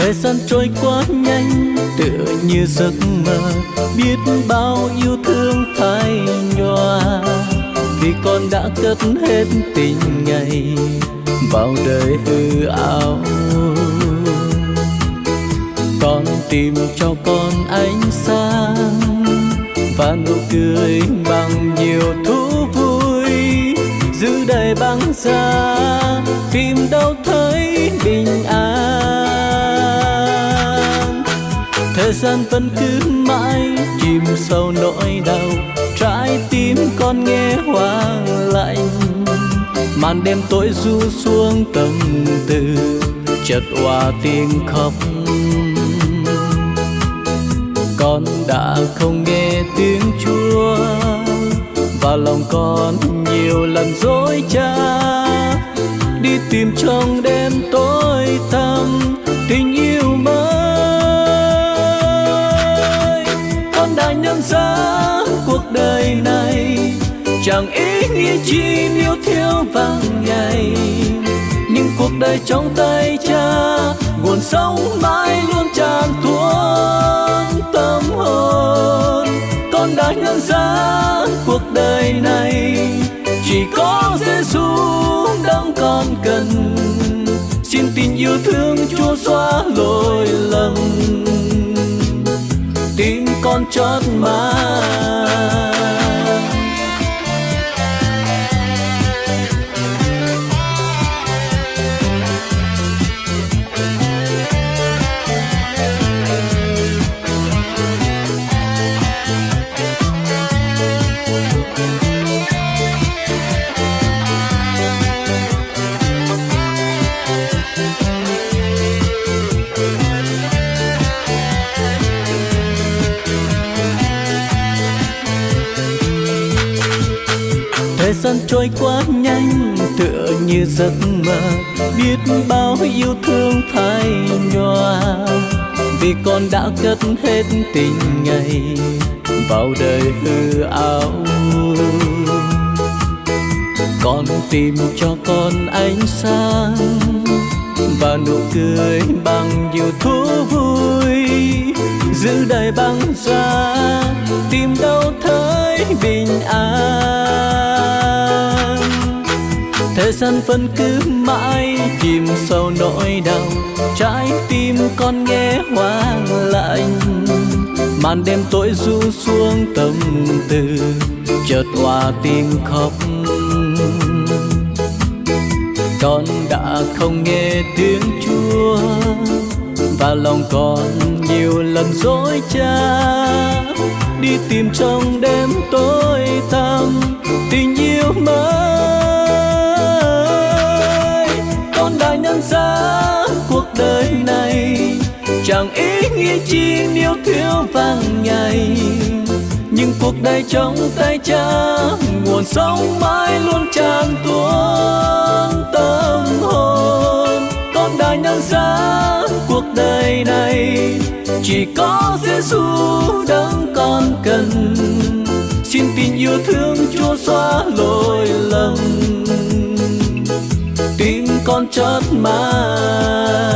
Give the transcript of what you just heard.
Thời gian trôi quá nhanh tựa như giấc mơ, biết bao yêu thương phai nhòa, vì con đã cất hết tình ngày vào đời hư ảo. Con tìm cho con ánh sáng và nụ cười bằng nhiều thú vui, giữ đời băng giá tìm đâu thấy bình an. Thời gian vẫn cứ mãi chìm sâu nỗi đau, trái tim con nghe hoang lạnh. Màn đêm tối ru xuống tâm tư, chợt òa tiếng khóc. Con đã không nghe tiếng Chúa, và lòng con nhiều lần dối trá, đi tìm trong đêm tối tăm tình yêu mới. Con đã nhận ra cuộc đời này chẳng ý nghĩa chi nếu thiếu vàng ngày, nhưng cuộc đời trong tay Cha nguồn sống mãi luôn tràn tuôn tâm hồn. Con đã nhận ra cuộc đời này chỉ có Giêsu đấng con cần. Xin tình yêu thương Chúa xóa lỗi lầm, tim con chót mang. Thời gian trôi quá nhanh tựa như giấc mơ, biết bao yêu thương phai nhòa, vì con đã cất hết tình ngày vào đời hư ảo. Con tìm cho con ánh sáng và nụ cười bằng nhiều thú vui, giữ đời băng giá tìm đâu thấy bình an. Thời gian vẫn cứ mãi chìm sâu nỗi đau, trái tim con nghe hoang lạnh. Màn đêm tối ru xuống tâm tư, chợt òa tiếng khóc. Con đã không nghe tiếng Chúa, và lòng con nhiều lần dối trá, đi tìm trong đêm tối tăm tình yêu mới. Con đã nhận ra cuộc đời này chẳng ý nghĩa chi nếu thiếu vàng ngày, nhưng cuộc đời trong tay Cha nguồn sống mãi luôn tràn tuôn tâm hồn. Con đã nhận ra cuộc đời này chỉ có Giêsu đấng con cần. Xin tình yêu thương Chúa xóa lỗi lầm, tim con chót mang.